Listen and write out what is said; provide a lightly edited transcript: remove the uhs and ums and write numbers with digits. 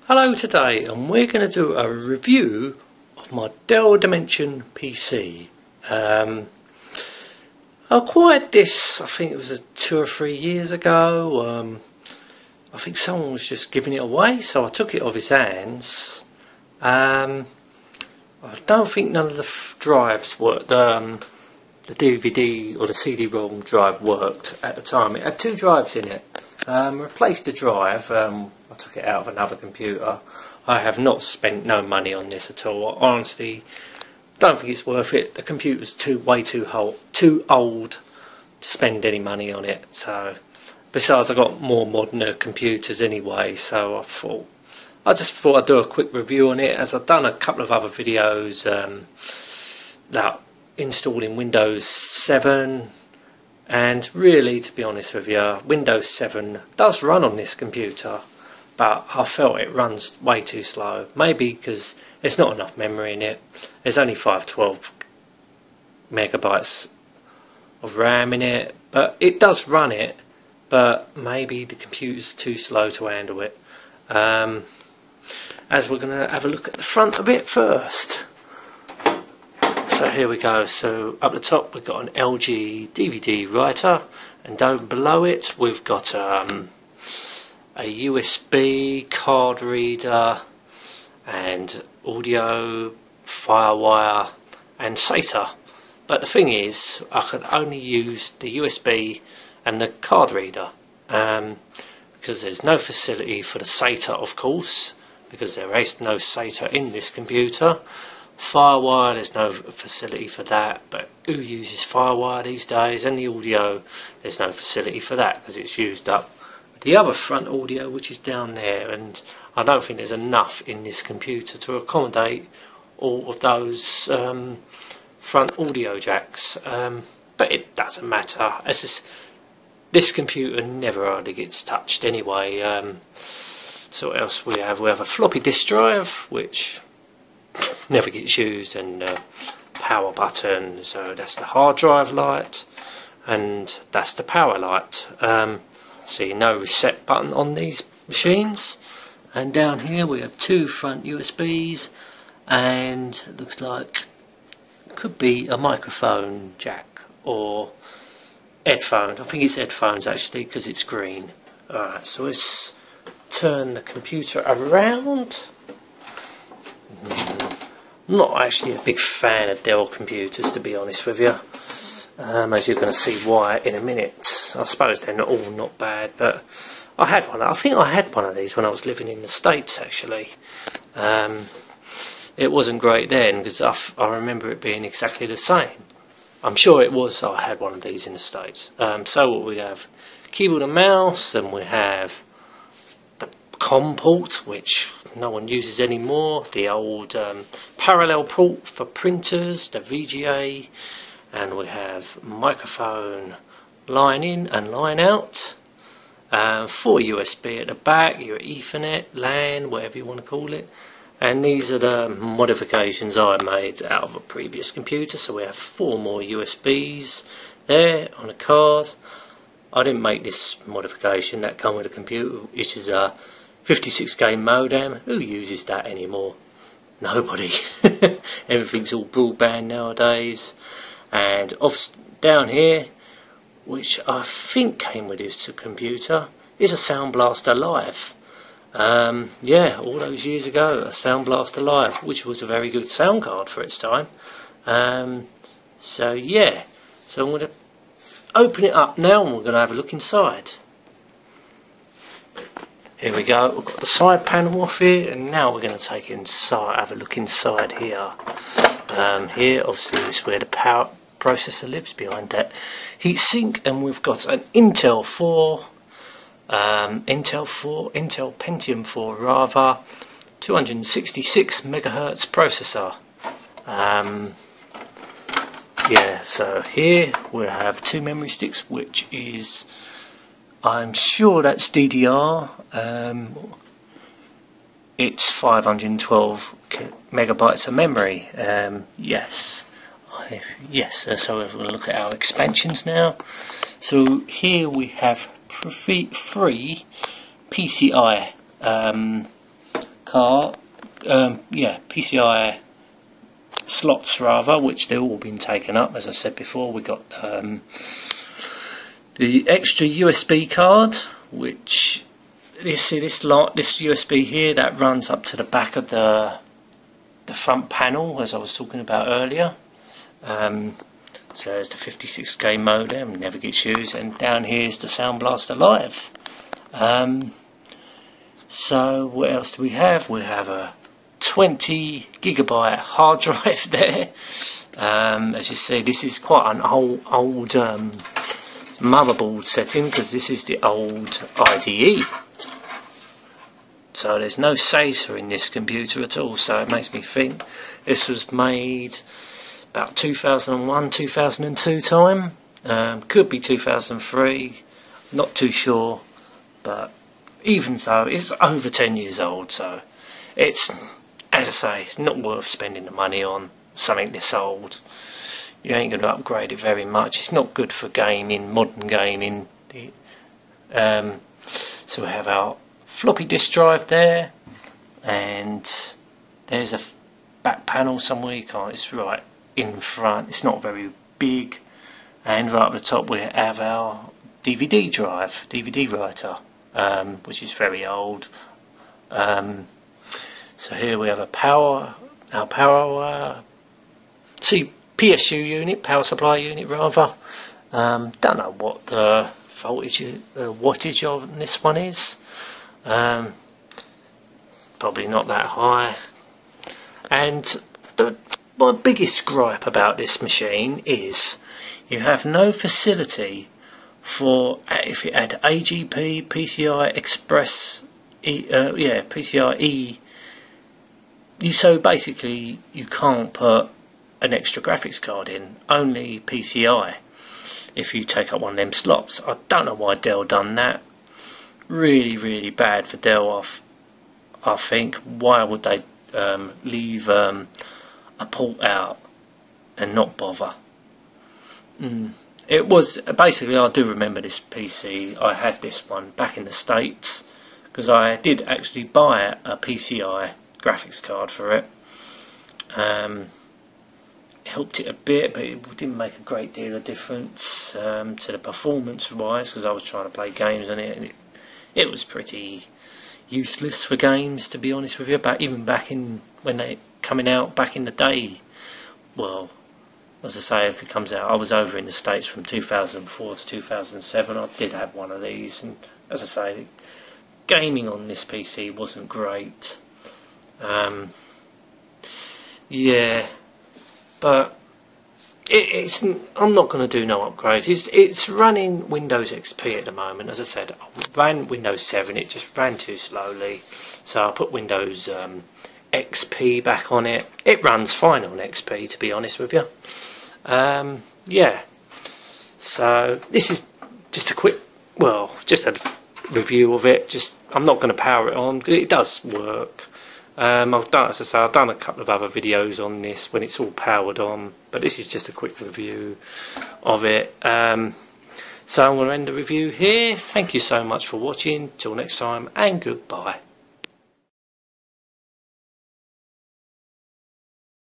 Hello today, and we're going to do a review of my Dell Dimension PC. I acquired this, I think it was 2 or 3 years ago. I think someone was just giving it away, so I took it off his hands. I don't think none of the drives worked. The DVD or the CD-ROM drive worked at the time. It had 2 drives in it. Replaced the drive. I took it out of another computer. I have not spent no money on this at all. I honestly don't think it's worth it. The computer's way too old to spend any money on it. So, besides, I got more modern computers anyway. So I just thought I'd do a quick review on it, as I've done a couple of other videos like installing Windows 7. And really, to be honest with you, Windows 7 does run on this computer, but I felt it runs way too slow. Maybe because there's not enough memory in it. There's only 512 megabytes of RAM in it, but it does run it, but maybe the computer's too slow to handle it. As we're going to have a look at the front of it first. So here we go. So up the top we've got an LG DVD writer, and down below it we've got a USB card reader and audio, FireWire and SATA. But the thing is, I could only use the USB and the card reader because there's no facility for the SATA, of course, because there is no SATA in this computer. FireWire, there's no facility for that, but who uses FireWire these days? And the audio, there's no facility for that because it's used up. The other front audio, which is down there, and I don't think there's enough in this computer to accommodate all of those front audio jacks, but it doesn't matter. This computer never hardly gets touched anyway. So what else we have? We have a floppy disk drive, which never gets used, and power button, so that's the hard drive light, and that's the power light. See, no reset button on these machines. And down here we have 2 front USBs, and it looks like it could be a microphone jack or headphones. I think it's headphones actually, because it's green. Alright, so let's turn the computer around. I'm not actually a big fan of Dell computers, to be honest with you, as you're going to see why in a minute. I suppose they're not bad, but I had one. I think I had one of these when I was living in the States, actually. It wasn't great then, because I remember it being exactly the same. I'm sure it was. I had one of these in the States. So what we have, keyboard and mouse, and we have the COM port, which no one uses anymore, the old parallel port for printers, the VGA, and we have microphone line in and line out, 4 USB at the back, your Ethernet, LAN, whatever you want to call it. And these are the modifications I made out of a previous computer. So we have 4 more USBs there on a card. I didn't make this modification, that come with a computer, which is a 56k modem. Who uses that anymore? Nobody. Everything's all broadband nowadays. And down here, which I think came with this computer, is a Sound Blaster Live. Yeah, all those years ago, a Sound Blaster Live, which was a very good sound card for its time. So yeah, so I'm going to open it up now, and we're going to have a look inside. Here we go. We've got the side panel off here, and now we're going to have a look inside here. Here, obviously, is where the power processor lives, behind that heatsink, and we've got an Intel Pentium 4 rather, 266 megahertz processor. Yeah, so here we have 2 memory sticks, which is, I'm sure that's DDR. It's 512 megabytes of memory. Yes. So we're going to look at our expansions now. So here we have 3 PCI card, PCI slots rather, which they've all been taken up. As I said before, we got the extra USB card, which this USB here that runs up to the back of the front panel, as I was talking about earlier. So there's the 56K modem, never gets used, and down here is the Sound Blaster Live. So what else do we have? We have a 20 gigabyte hard drive there. As you see, this is quite an old motherboard setting, because this is the old IDE. So there's no SATA in this computer at all, so it makes me think this was made about 2001, 2002 time. Could be 2003, not too sure, but even so, it's over 10 years old, so it's, as I say, it's not worth spending the money on something this old. You ain't going to upgrade it very much. It's not good for gaming, modern gaming. So we have our floppy disk drive there, and there's a back panel somewhere. You can't, it's right in front. It's not very big, and right at the top we have our DVD drive, DVD writer, which is very old. So here we have our power PSU unit, power supply unit rather. Don't know what the wattage on this one is. Probably not that high. And my biggest gripe about this machine is you have no facility for, if it had AGP, PCI Express, PCIe. So basically you can't put an extra graphics card in, only PCI if you take up one of them slots. I don't know why Dell done that. Really bad for Dell, I think. Why would they leave a port out and not bother? It was basically, I do remember this PC. I had this one back in the States because I did actually buy a PCI graphics card for it. Helped it a bit, but it didn't make a great deal of difference to the performance wise, because I was trying to play games on it, and it was pretty useless for games, to be honest with you. But even back in when they coming out back in the day, well, as I say, if it comes out, I was over in the States from 2004 to 2007. I did have one of these, and as I say, gaming on this PC wasn't great. Yeah, but I'm not going to do no upgrades. It's running Windows XP at the moment. As I said, I ran Windows 7. It just ran too slowly, so I put Windows XP back on it. It runs fine on XP, to be honest with you. Yeah. So this is just a quick, just a review of it. I'm not going to power it on because it does work. I've done a couple of other videos on this when it's all powered on, but this is just a quick review of it. So I'm going to end the review here. Thank you so much for watching. Till next time, and goodbye.